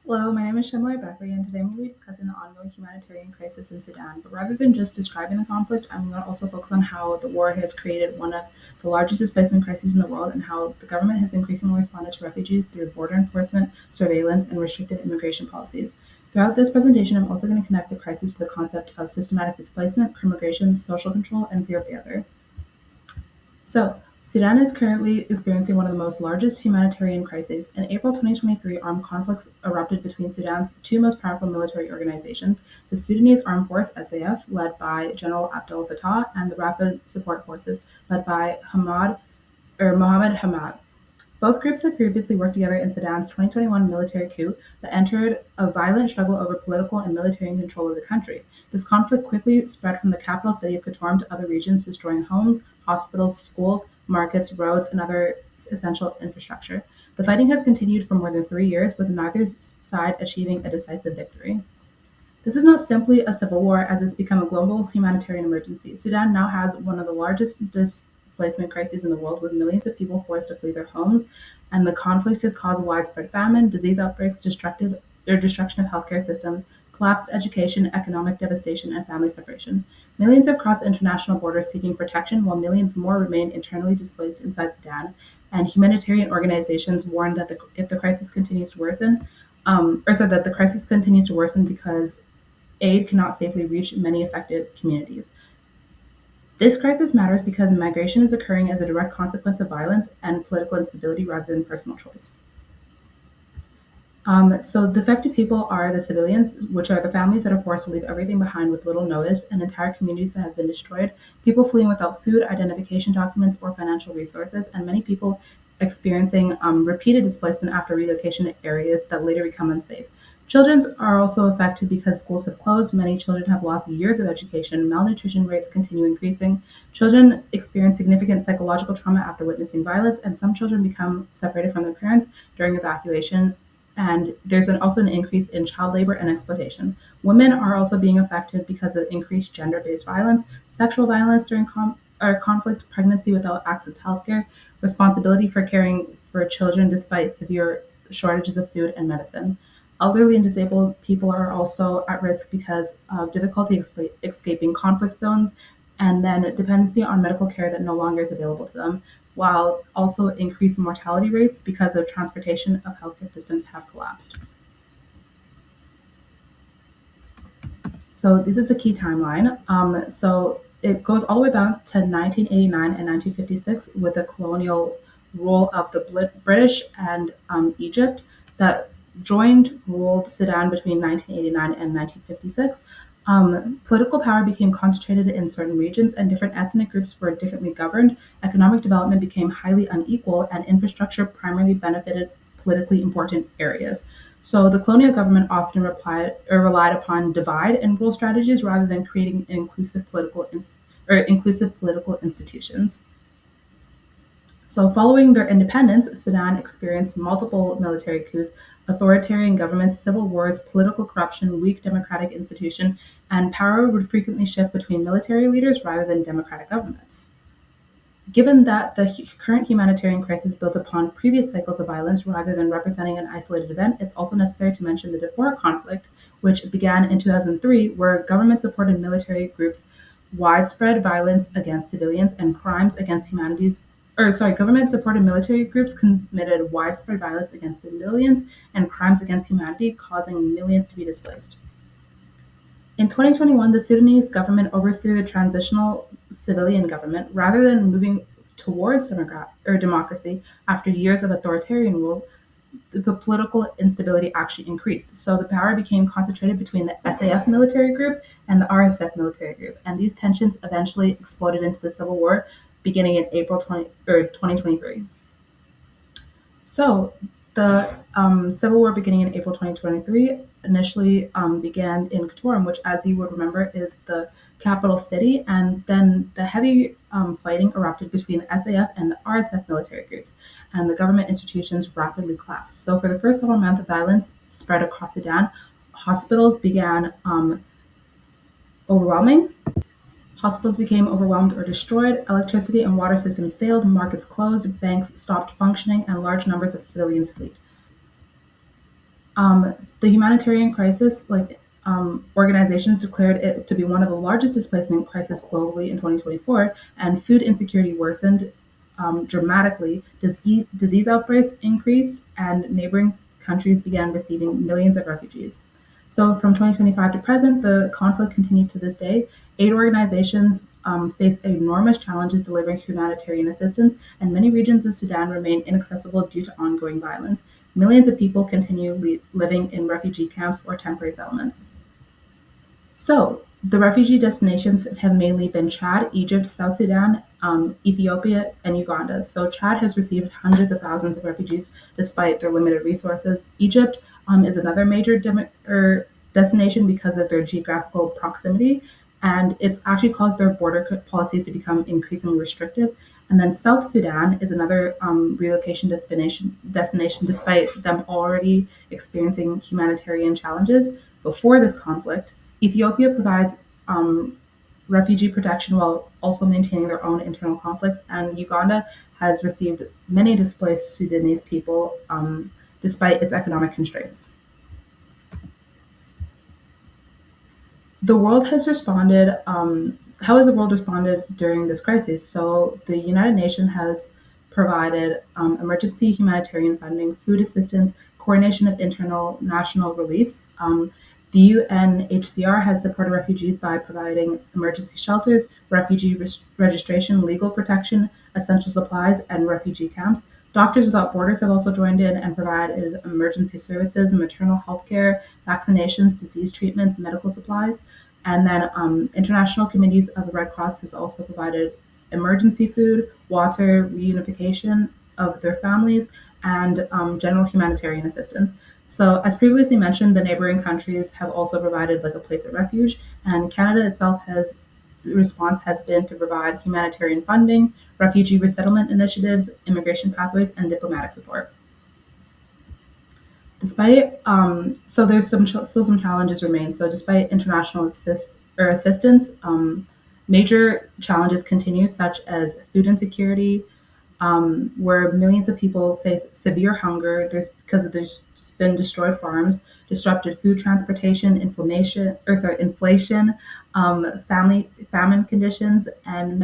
Hello, my name is Shamla Bakri, and today I'm going to be discussing the ongoing humanitarian crisis in Sudan. But rather than just describing the conflict, I'm going to also focus on how the war has created one of the largest displacement crises in the world and how the government has increasingly responded to refugees through border enforcement, surveillance, and restrictive immigration policies. Throughout this presentation, I'm also going to connect the crisis to the concept of systematic displacement, immigration, social control, and fear of the other. So, Sudan is currently experiencing one of the most largest humanitarian crises. In April 2023, armed conflicts erupted between Sudan's two most powerful military organizations, the Sudanese Armed Force (SAF), led by General Abdel Fattah, and the Rapid Support Forces, led by Mohammed Hamad. Both groups had previously worked together in Sudan's 2021 military coup that entered a violent struggle over political and military control of the country. This conflict quickly spread from the capital city of Khartoum to other regions, destroying homes, hospitals, schools, markets, roads, and other essential infrastructure. The fighting has continued for more than 3 years, with neither side achieving a decisive victory. This is not simply a civil war, as it's become a global humanitarian emergency. Sudan now has one of the largest displacement crises in the world, with millions of people forced to flee their homes, and the conflict has caused widespread famine, disease outbreaks, destruction of healthcare systems, collapsed education, economic devastation, and family separation. Millions have crossed international borders seeking protection, while millions more remain internally displaced inside Sudan. And humanitarian organizations warn that if the crisis continues to worsen, or so that the crisis continues to worsen because aid cannot safely reach many affected communities. This crisis matters because migration is occurring as a direct consequence of violence and political instability rather than personal choice. So the affected people are the civilians, which are the families that are forced to leave everything behind with little notice, and entire communities that have been destroyed, people fleeing without food, identification documents, or financial resources, and many people experiencing repeated displacement after relocation to areas that later become unsafe. Children are also affected because schools have closed. Many children have lost years of education. Malnutrition rates continue increasing. Children experience significant psychological trauma after witnessing violence, and some children become separated from their parents during evacuation, and there's also an increase in child labor and exploitation. Women are also being affected because of increased gender-based violence, sexual violence during conflict, pregnancy without access to healthcare, responsibility for caring for children despite severe shortages of food and medicine. Elderly and disabled people are also at risk because of difficulty escaping conflict zones, and then dependency on medical care that no longer is available to them, while also increased mortality rates because of transportation of healthcare systems have collapsed. So this is the key timeline. So it goes all the way back to 1989 and 1956 with the colonial rule of the British and Egypt that joined ruled Sudan between 1989 and 1956. Political power became concentrated in certain regions, and different ethnic groups were differently governed. Economic development became highly unequal, and infrastructure primarily benefited politically important areas. So the colonial government often relied upon divide and rule strategies rather than creating inclusive political institutions. So, following their independence, Sudan experienced multiple military coups, authoritarian governments, civil wars, political corruption, weak democratic institution, and power would frequently shift between military leaders rather than democratic governments. Given that the current humanitarian crisis built upon previous cycles of violence rather than representing an isolated event, it's also necessary to mention the Darfur conflict, which began in 2003, where government-supported military groups widespread violence against civilians and crimes against government-supported military groups committed widespread violence against civilians and crimes against humanity, causing millions to be displaced. In 2021, the Sudanese government overthrew the transitional civilian government. Rather than moving towards democracy after years of authoritarian rules, the political instability actually increased. So the power became concentrated between the SAF military group and the RSF military group, and these tensions eventually exploded into the civil war beginning in April 2023. So the civil war beginning in April 2023 initially began in Khartoum, which, as you would remember, is the capital city, and then the heavy fighting erupted between the SAF and the RSF military groups, and the government institutions rapidly collapsed. So for the first several months, the violence spread across Sudan. Hospitals began overwhelming. Hospitals became overwhelmed or destroyed, electricity and water systems failed, markets closed, banks stopped functioning, and large numbers of civilians fled. The The humanitarian crisis, organizations declared it to be one of the largest displacement crises globally in 2024, and food insecurity worsened dramatically. Disease outbreaks increased, and neighboring countries began receiving millions of refugees. So, from 2025 to present, the conflict continues to this day. Aid organizations face enormous challenges delivering humanitarian assistance, and many regions of Sudan remain inaccessible due to ongoing violence. Millions of people continue living in refugee camps or temporary settlements. So, the refugee destinations have mainly been Chad, Egypt, South Sudan, Ethiopia, and Uganda. So, Chad has received hundreds of thousands of refugees despite their limited resources. Egypt is another major destination because of their geographical proximity, and it's actually caused their border policies to become increasingly restrictive. And then South Sudan is another relocation destination, despite them already experiencing humanitarian challenges before this conflict. Ethiopia provides refugee protection while also maintaining their own internal conflicts, and Uganda has received many displaced Sudanese people despite its economic constraints. The world has responded. How has the world responded during this crisis? So, the United Nations has provided emergency humanitarian funding, food assistance, coordination of internal national reliefs. The UNHCR has supported refugees by providing emergency shelters, refugee registration, legal protection, essential supplies, and refugee camps. Doctors Without Borders have also joined in and provided emergency services, maternal health care, vaccinations, disease treatments, medical supplies. And then international committees of the Red Cross has also provided emergency food, water, reunification of their families, and general humanitarian assistance. So, as previously mentioned, the neighboring countries have also provided like a place of refuge, and Canada itself has response has been to provide humanitarian funding, refugee resettlement initiatives, immigration pathways, and diplomatic support. Despite so there's still some challenges remain. So despite international assistance, major challenges continue, such as food insecurity, where millions of people face severe hunger. There's been destroyed farms, disrupted food transportation, inflation, famine conditions, and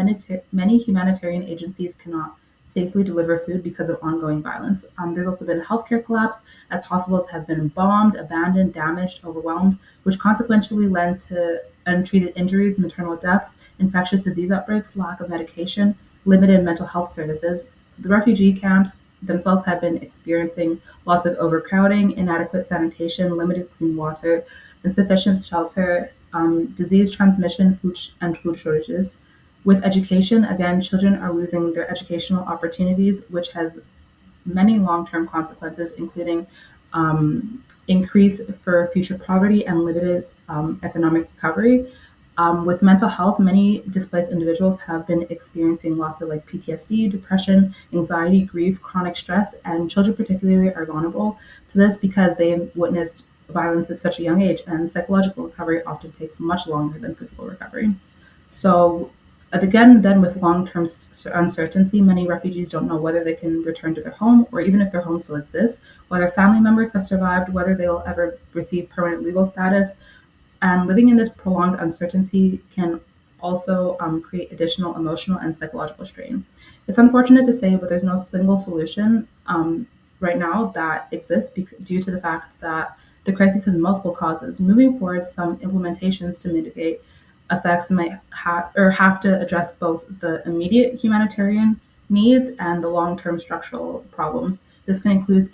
many humanitarian agencies cannot safely deliver food because of ongoing violence. There's also been a healthcare collapse as hospitals have been bombed, abandoned, damaged, overwhelmed, which consequentially led to untreated injuries, maternal deaths, infectious disease outbreaks, lack of medication, limited mental health services. The refugee camps themselves have been experiencing lots of overcrowding, inadequate sanitation, limited clean water, insufficient shelter, disease transmission, and food shortages. With education, again, children are losing their educational opportunities, which has many long-term consequences, including increase for future poverty and limited economic recovery. With mental health, many displaced individuals have been experiencing lots of like PTSD, depression, anxiety, grief, chronic stress, and children particularly are vulnerable to this because they've witnessed violence at such a young age, and psychological recovery often takes much longer than physical recovery. So, again, then with long-term uncertainty, many refugees don't know whether they can return to their home or even if their home still exists, whether family members have survived, whether they'll ever receive permanent legal status, and living in this prolonged uncertainty can also create additional emotional and psychological strain. It's unfortunate to say, but there's no single solution right now that exists due to the fact that the crisis has multiple causes. Moving forward, some implementations to mitigate effects might have to address both the immediate humanitarian needs and the long-term structural problems. This can include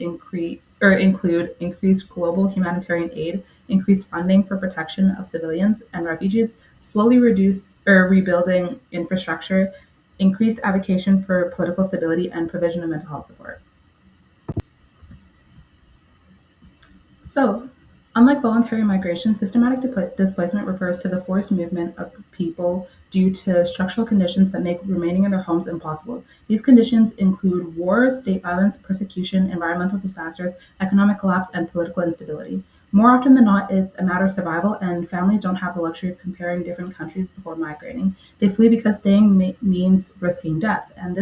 increased global humanitarian aid, increased funding for protection of civilians and refugees, slowly rebuilding infrastructure, increased advocacy for political stability, and provision of mental health support. So, unlike voluntary migration, systematic displacement refers to the forced movement of people due to structural conditions that make remaining in their homes impossible. These conditions include war, state violence, persecution, environmental disasters, economic collapse, and political instability. More often than not, it's a matter of survival, and families don't have the luxury of comparing different countries before migrating. They flee because staying means risking death, and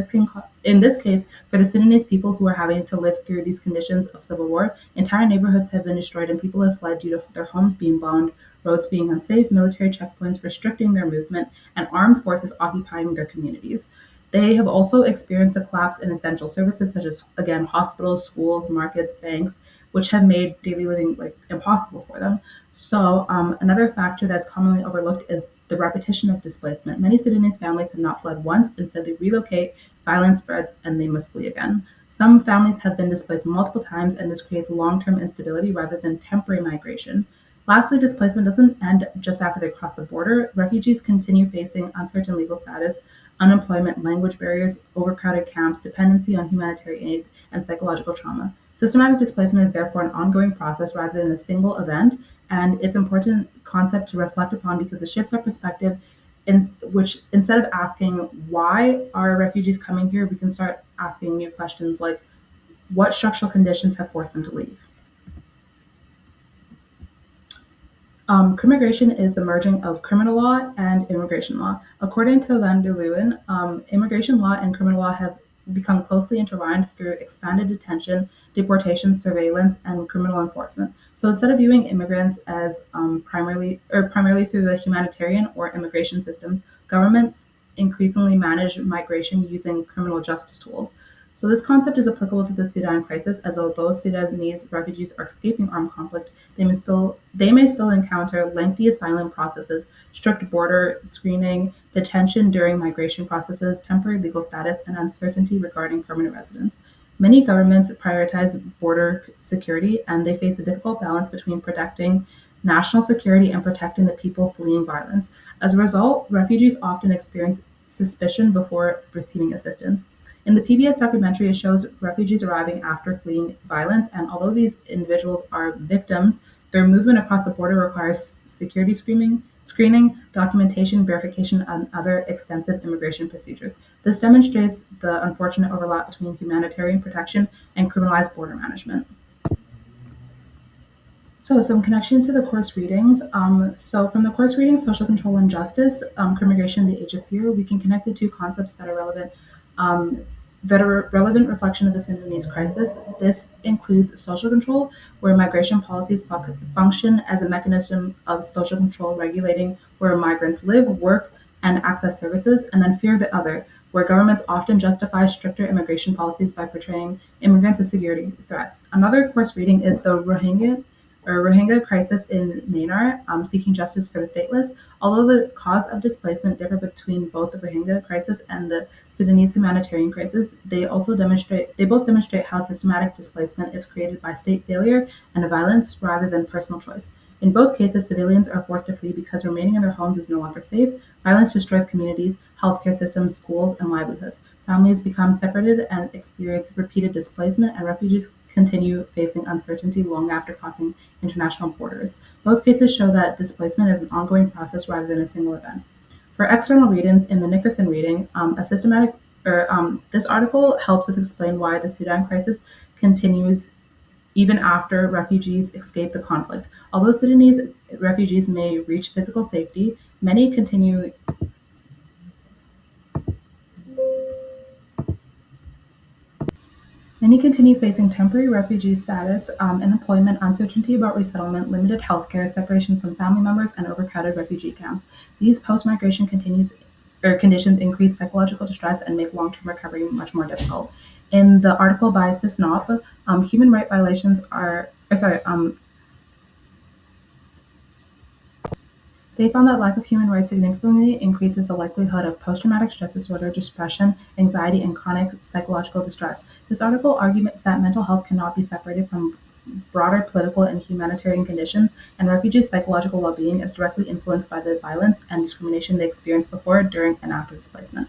in this case, for the Sudanese people who are having to live through these conditions of civil war, entire neighborhoods have been destroyed, and people have fled due to their homes being bombed, roads being unsafe, military checkpoints restricting their movement, and armed forces occupying their communities. They have also experienced a collapse in essential services such as, again, hospitals, schools, markets, banks, which have made daily living like impossible for them. So another factor that's commonly overlooked is the repetition of displacement. Many Sudanese families have not fled once; instead, they relocate, violence spreads, and they must flee again. Some families have been displaced multiple times, and this creates long-term instability rather than temporary migration. Lastly, displacement doesn't end just after they cross the border. Refugees continue facing uncertain legal status, unemployment, language barriers, overcrowded camps, dependency on humanitarian aid, and psychological trauma. Systematic displacement is therefore an ongoing process rather than a single event, and it's an important concept to reflect upon because it shifts our perspective in which instead of asking why are refugees coming here, we can start asking new questions like what structural conditions have forced them to leave. Crimmigration is the merging of criminal law and immigration law. According to Van der Leeuwen, immigration law and criminal law have become closely intertwined through expanded detention, deportation, surveillance, and criminal enforcement. So instead of viewing immigrants as primarily through the humanitarian or immigration systems, governments increasingly manage migration using criminal justice tools. So this concept is applicable to the Sudan crisis, as although Sudanese refugees are escaping armed conflict, they may still encounter lengthy asylum processes, strict border screening, detention during migration processes, temporary legal status, and uncertainty regarding permanent residence. Many governments prioritize border security, and they face a difficult balance between protecting national security and protecting the people fleeing violence. As a result, refugees often experience suspicion before receiving assistance. In the PBS documentary, it shows refugees arriving after fleeing violence, and although these individuals are victims, their movement across the border requires security screening, documentation, verification, and other extensive immigration procedures. This demonstrates the unfortunate overlap between humanitarian protection and criminalized border management. So, some connection to the course readings. So, from the course reading, Social Control and Justice, Crimmigration, the Age of Fear, we can connect the two concepts um, that are a relevant reflection of the Sudanese crisis. This includes social control, where migration policies function as a mechanism of social control regulating where migrants live, work, and access services, and then fear the other, where governments often justify stricter immigration policies by portraying immigrants as security threats. Another course reading is the Rohingya crisis in Myanmar, seeking justice for the stateless. Although the cause of displacement differ between both the Rohingya crisis and the Sudanese humanitarian crisis, they both demonstrate how systematic displacement is created by state failure and violence rather than personal choice. In both cases, civilians are forced to flee because remaining in their homes is no longer safe. Violence destroys communities, healthcare systems, schools, and livelihoods. Families become separated and experience repeated displacement, and refugees continue facing uncertainty long after crossing international borders. Both cases show that displacement is an ongoing process rather than a single event. For external readings, in the Nickerson reading, this article helps us explain why the Sudan crisis continues even after refugees escape the conflict. Although Sudanese refugees may reach physical safety, many continue facing temporary refugee status, unemployment, uncertainty about resettlement, limited healthcare, separation from family members, and overcrowded refugee camps. These post-migration conditions increase psychological distress and make long-term recovery much more difficult. In the article by Sisnop, human right violations are, or sorry, they found that lack of human rights significantly increases the likelihood of post-traumatic stress disorder, depression, anxiety, and chronic psychological distress. This article argues that mental health cannot be separated from broader political and humanitarian conditions, and refugees' psychological well-being is directly influenced by the violence and discrimination they experienced before, during, and after displacement.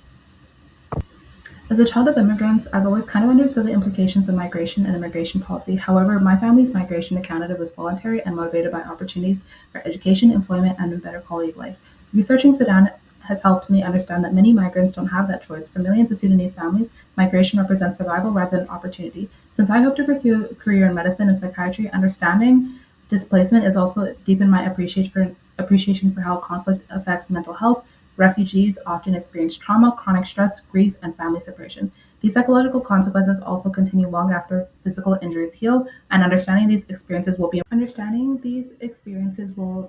As a child of immigrants, I've always kind of understood the implications of migration and immigration policy. However, my family's migration to Canada was voluntary and motivated by opportunities for education, employment, and a better quality of life. Researching Sudan has helped me understand that many migrants don't have that choice. For millions of Sudanese families, migration represents survival rather than opportunity. Since I hope to pursue a career in medicine and psychiatry, understanding displacement has also deepened my appreciation for how conflict affects mental health. Refugees often experience trauma, chronic stress, grief, and family separation. These psychological consequences also continue long after physical injuries heal, and understanding these experiences will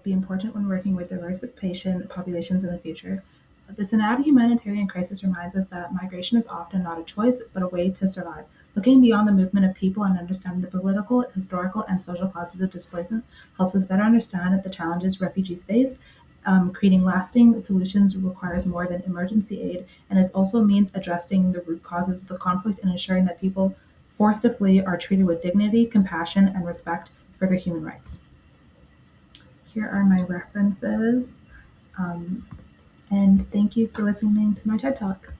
be important when working with diverse patient populations in the future. The Sudan humanitarian crisis reminds us that migration is often not a choice, but a way to survive. Looking beyond the movement of people and understanding the political, historical, and social causes of displacement helps us better understand the challenges refugees face. Creating lasting solutions requires more than emergency aid, and it also means addressing the root causes of the conflict and ensuring that people forced to flee are treated with dignity, compassion, and respect for their human rights. Here are my references, and thank you for listening to my TED Talk.